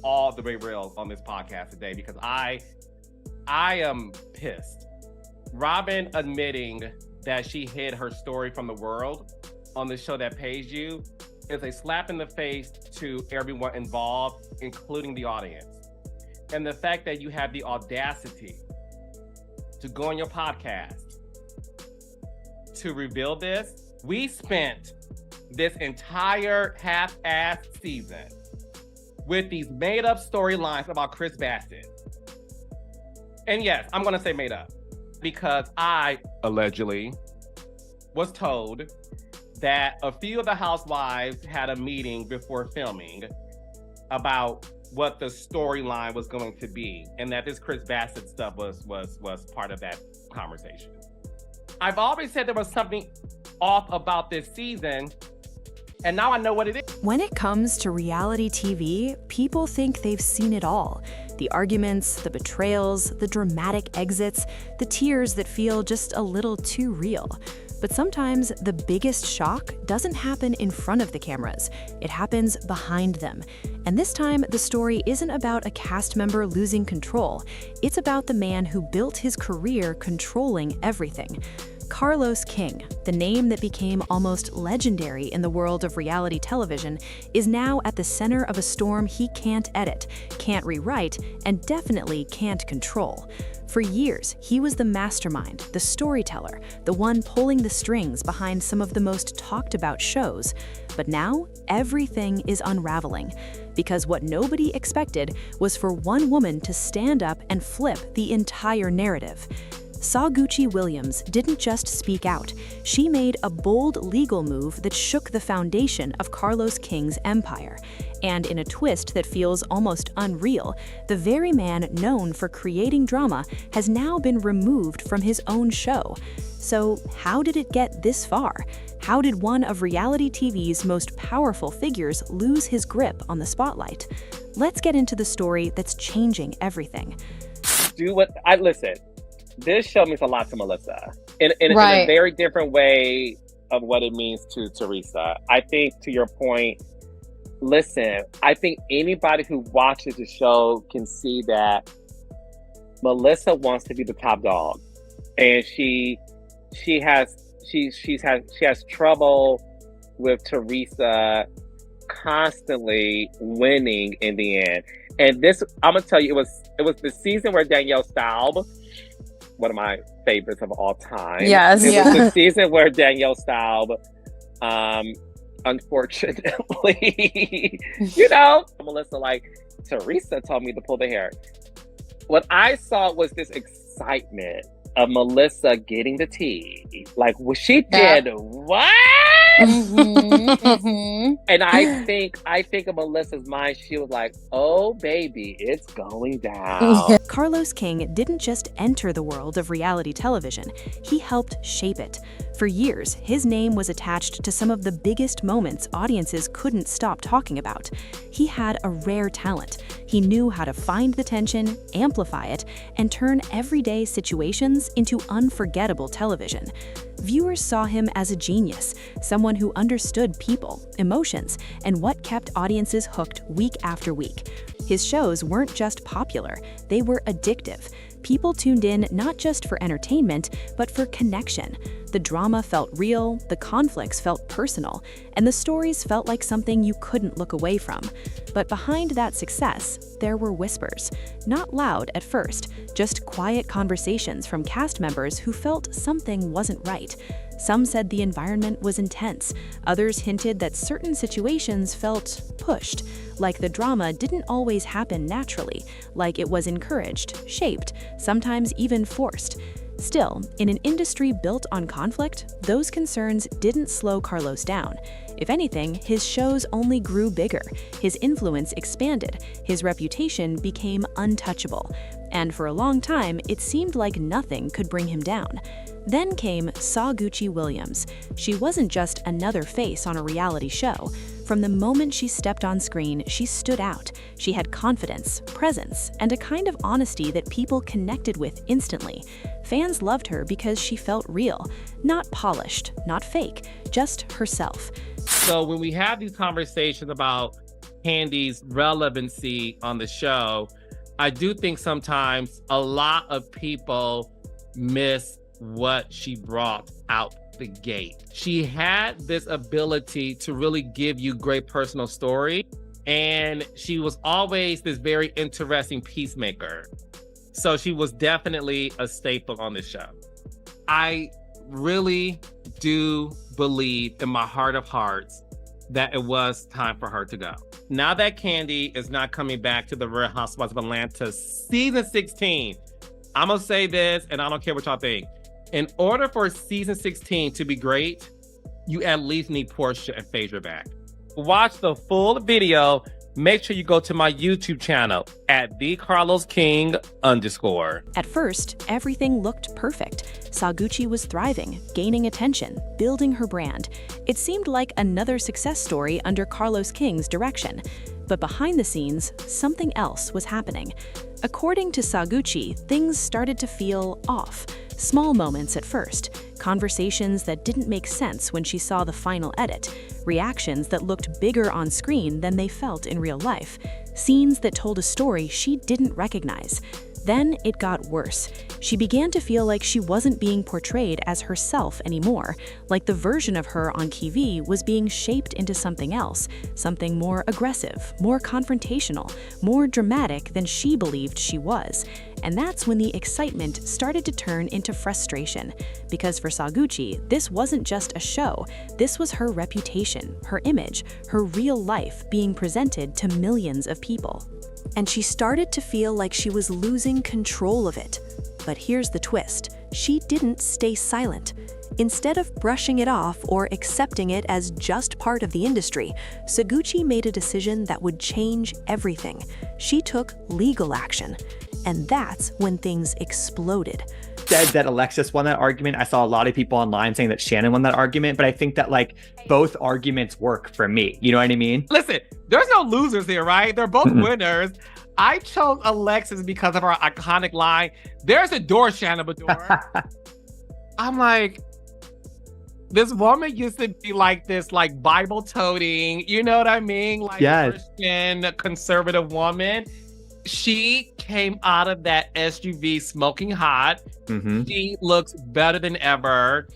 all the way real on this podcast today because I am pissed. Robin admitting that she hid her story from the world on the show that pays you is a slap in the face to everyone involved, including the audience. And the fact that you have the audacity to go on your podcast to reveal this. We spent this entire half-assed season with these made-up storylines about Chris Bassett. And yes, I'm gonna say made up because I allegedly was told that a few of the housewives had a meeting before filming about what the storyline was going to be, and that this Chris Bassett stuff was part of that conversation. I've always said there was something off about this season, and now I know what it is. When it comes to reality TV, people think they've seen it all. The arguments, the betrayals, the dramatic exits, the tears that feel just a little too real. But sometimes the biggest shock doesn't happen in front of the cameras. It happens behind them. And this time, the story isn't about a cast member losing control. It's about the man who built his career controlling everything. Carlos King, the name that became almost legendary in the world of reality television, is now at the center of a storm he can't edit, can't rewrite, and definitely can't control. For years, he was the mastermind, the storyteller, the one pulling the strings behind some of the most talked about shows. But now, everything is unraveling. Because what nobody expected was for one woman to stand up and flip the entire narrative. Sogucci Williams didn't just speak out. She made a bold legal move that shook the foundation of Carlos King's empire. And in a twist that feels almost unreal, the very man known for creating drama has now been removed from his own show. So how did it get this far? How did one of reality TV's most powerful figures lose his grip on the spotlight? Let's get into the story that's changing everything. Listen. This show means a lot to Melissa in a very different way of what it means to Teresa. I think, to your point, listen, I think anybody who watches the show can see that Melissa wants to be the top dog, and she has trouble with Teresa constantly winning in the end. And this, I'm gonna tell you, it was the season where Danielle Staub, one of my favorites of all time. Yes, it was the season where Danielle Staub, unfortunately, Melissa, like, Teresa told me to pull the hair. What I saw was this excitement of Melissa getting the tea. Like, well, she did what? And I think of Melissa's mind, she was like, oh baby, it's going down. Carlos King didn't just enter the world of reality television, he helped shape it. For years, his name was attached to some of the biggest moments audiences couldn't stop talking about. He had a rare talent. He knew how to find the tension, amplify it, and turn everyday situations into unforgettable television. Viewers saw him as a genius, someone who understood people, emotions, and what kept audiences hooked week after week. His shows weren't just popular, they were addictive. People tuned in not just for entertainment, but for connection. The drama felt real, the conflicts felt personal, and the stories felt like something you couldn't look away from. But behind that success, there were whispers. Not loud at first, just quiet conversations from cast members who felt something wasn't right. Some said the environment was intense. Others hinted that certain situations felt pushed, like the drama didn't always happen naturally, like it was encouraged, shaped, sometimes even forced. Still, in an industry built on conflict, those concerns didn't slow Carlos down. If anything, his shows only grew bigger, his influence expanded, his reputation became untouchable. And for a long time, it seemed like nothing could bring him down. Then came Sogucci Williams. She wasn't just another face on a reality show. From the moment she stepped on screen, she stood out. She had confidence, presence, and a kind of honesty that people connected with instantly. Fans loved her because she felt real, not polished, not fake, just herself. So when we have these conversations about Candy's relevancy on the show, I do think sometimes a lot of people miss what she brought out the gate. She had this ability to really give you great personal story, and she was always this very interesting peacemaker. So she was definitely a staple on the show. I really do believe in my heart of hearts that it was time for her to go. Now that Candy is not coming back to the Real Housewives of Atlanta season 16, I'm gonna say this, and I don't care what y'all think. In order for season 16 to be great, you at least need Portia and Phaedra back. Watch the full video. Make sure you go to my YouTube channel at @TheCarlosKing_. At first, everything looked perfect. Saguchi was thriving, gaining attention, building her brand. It seemed like another success story under Carlos King's direction. But behind the scenes, something else was happening. According to Saguchi, things started to feel off. Small moments at first, conversations that didn't make sense when she saw the final edit, reactions that looked bigger on screen than they felt in real life, scenes that told a story she didn't recognize. Then it got worse. She began to feel like she wasn't being portrayed as herself anymore, like the version of her on TV was being shaped into something else, something more aggressive, more confrontational, more dramatic than she believed she was. And that's when the excitement started to turn into frustration. Because for Saguchi, this wasn't just a show. This was her reputation, her image, her real life being presented to millions of people. And she started to feel like she was losing control of it. But here's the twist. She didn't stay silent. Instead of brushing it off or accepting it as just part of the industry, Sogucci made a decision that would change everything. She took legal action. And that's when things exploded. Said that Alexis won that argument. I saw a lot of people online saying that Shannon won that argument, but I think that like both arguments work for me. You know what I mean? Listen, there's no losers here, right? They're both winners. I chose Alexis because of her iconic line, "There's a door, Shannon Bador." I'm like, this woman used to be like this, like Bible toting, you know what I mean? Like Christian conservative woman. She came out of that SUV smoking hot. She looks better than ever.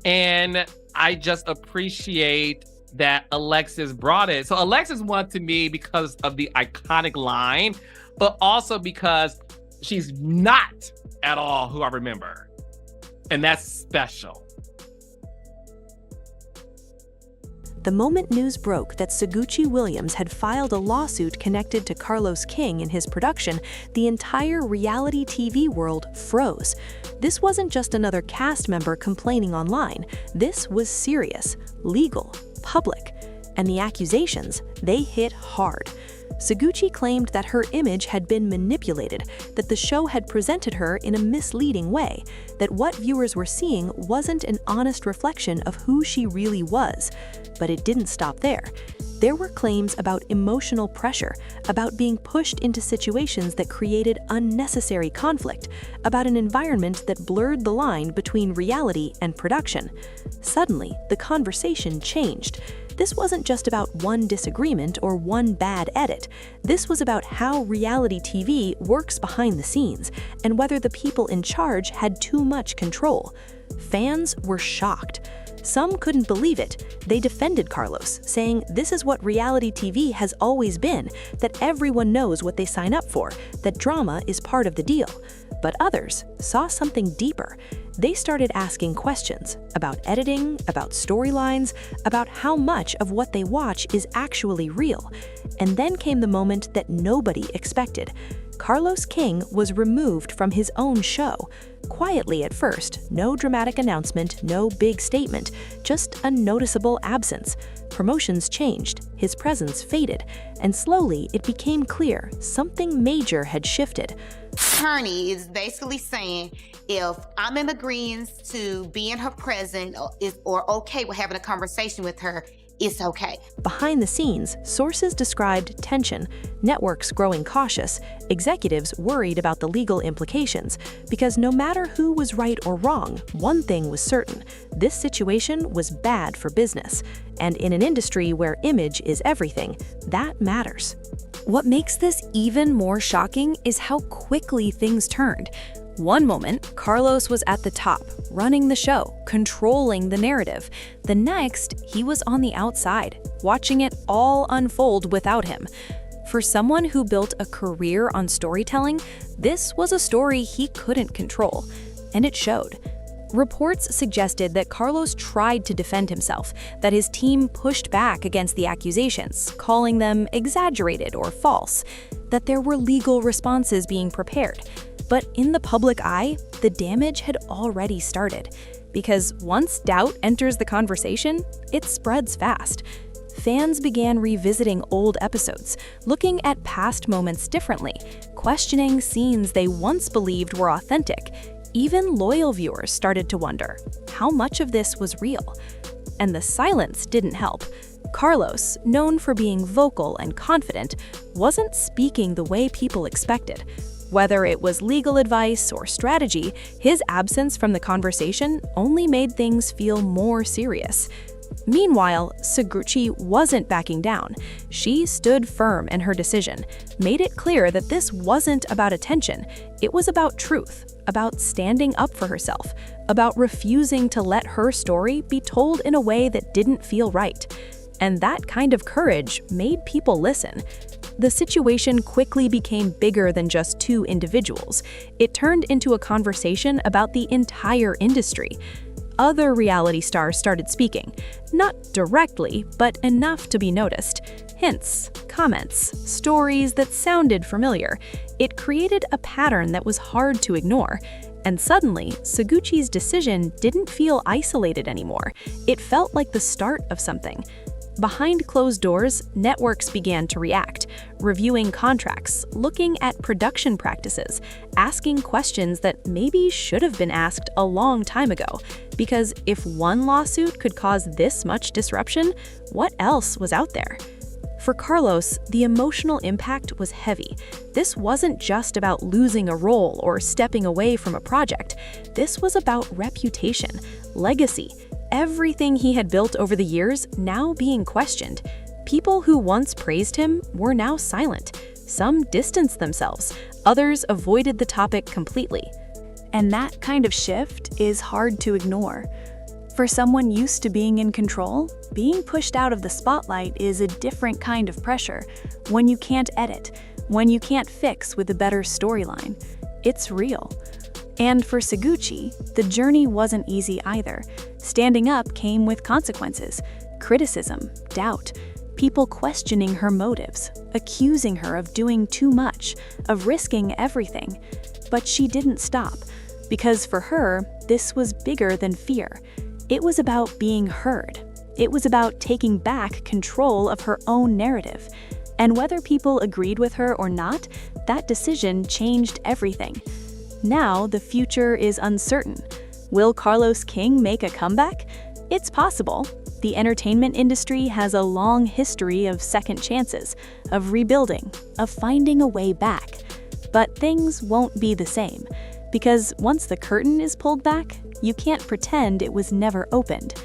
And I just appreciate that Alexis brought it. So Alexis won to me because of the iconic line, but also because she's not at all who I remember. And that's special. The moment news broke that Sogucci Williams had filed a lawsuit connected to Carlos King and his production, the entire reality TV world froze. This wasn't just another cast member complaining online. This was serious, legal, public. And the accusations, they hit hard. Saguchi claimed that her image had been manipulated, that the show had presented her in a misleading way, that what viewers were seeing wasn't an honest reflection of who she really was. But it didn't stop there. There were claims about emotional pressure, about being pushed into situations that created unnecessary conflict, about an environment that blurred the line between reality and production. Suddenly, the conversation changed. This wasn't just about one disagreement or one bad edit. This was about how reality TV works behind the scenes and whether the people in charge had too much control. Fans were shocked. Some couldn't believe it. They defended Carlos, saying this is what reality TV has always been, that everyone knows what they sign up for, that drama is part of the deal. But others saw something deeper. They started asking questions about editing, about storylines, about how much of what they watch is actually real. And then came the moment that nobody expected. Carlos King was removed from his own show. Quietly at first, no dramatic announcement, no big statement, just a noticeable absence. Promotions changed, his presence faded, and slowly it became clear something major had shifted. Attorney is basically saying if I'm in agreement to be in her presence or okay with having a conversation with her, it's okay. Behind the scenes, sources described tension, networks growing cautious, executives worried about the legal implications, because no matter who was right or wrong, one thing was certain: this situation was bad for business. And in an industry where image is everything, that matters. What makes this even more shocking is how quickly things turned. One moment, Carlos was at the top, running the show, controlling the narrative. The next, he was on the outside, watching it all unfold without him. For someone who built a career on storytelling, this was a story he couldn't control, and it showed. Reports suggested that Carlos tried to defend himself, that his team pushed back against the accusations, calling them exaggerated or false, that there were legal responses being prepared. But in the public eye, the damage had already started. Because once doubt enters the conversation, it spreads fast. Fans began revisiting old episodes, looking at past moments differently, questioning scenes they once believed were authentic. Even loyal viewers started to wonder, how much of this was real? And the silence didn't help. Carlos, known for being vocal and confident, wasn't speaking the way people expected. Whether it was legal advice or strategy, his absence from the conversation only made things feel more serious. Meanwhile, Saguchi wasn't backing down. She stood firm in her decision, made it clear that this wasn't about attention. It was about truth, about standing up for herself, about refusing to let her story be told in a way that didn't feel right. And that kind of courage made people listen. The situation quickly became bigger than just two individuals. It turned into a conversation about the entire industry. Other reality stars started speaking, not directly, but enough to be noticed. Hints, comments, stories that sounded familiar. It created a pattern that was hard to ignore. And suddenly, Saguchi's decision didn't feel isolated anymore. It felt like the start of something. Behind closed doors, networks began to react, reviewing contracts, looking at production practices, asking questions that maybe should have been asked a long time ago. Because if one lawsuit could cause this much disruption, what else was out there? For Carlos, the emotional impact was heavy. This wasn't just about losing a role or stepping away from a project. This was about reputation, legacy, everything he had built over the years now being questioned. People who once praised him were now silent. Some distanced themselves, others avoided the topic completely. And that kind of shift is hard to ignore. For someone used to being in control, being pushed out of the spotlight is a different kind of pressure. When you can't edit, when you can't fix with a better storyline, it's real. And for Saguchi, the journey wasn't easy either. Standing up came with consequences: criticism, doubt, people questioning her motives, accusing her of doing too much, of risking everything. But she didn't stop, because for her, this was bigger than fear. It was about being heard. It was about taking back control of her own narrative. And whether people agreed with her or not, that decision changed everything. Now, the future is uncertain. Will Carlos King make a comeback? It's possible. The entertainment industry has a long history of second chances, of rebuilding, of finding a way back. But things won't be the same, because once the curtain is pulled back, you can't pretend it was never opened.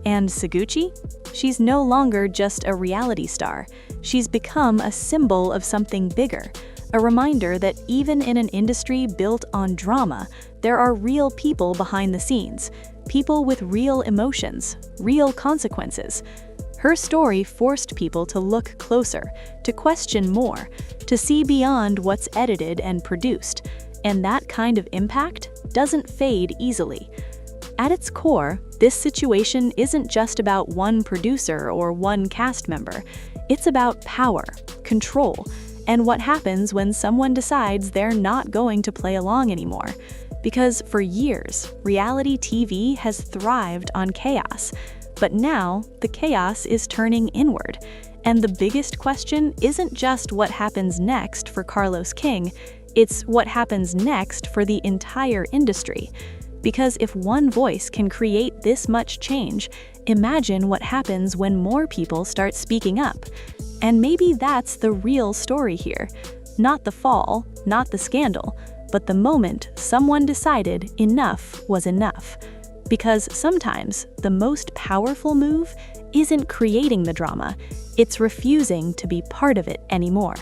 And Saguchi? She's no longer just a reality star. She's become a symbol of something bigger. A reminder that even in an industry built on drama, there are real people behind the scenes, people with real emotions, real consequences. Her story forced people to look closer, to question more, to see beyond what's edited and produced. And that kind of impact doesn't fade easily. At its core, this situation isn't just about one producer or one cast member. It's about power, control, and what happens when someone decides they're not going to play along anymore. Because for years, reality TV has thrived on chaos. But now, the chaos is turning inward. And the biggest question isn't just what happens next for Carlos King, it's what happens next for the entire industry. Because if one voice can create this much change, Imagine what happens when more people start speaking up. And maybe that's the real story here. Not the fall, not the scandal, but the moment someone decided enough was enough. Because sometimes the most powerful move isn't creating the drama, it's refusing to be part of it anymore.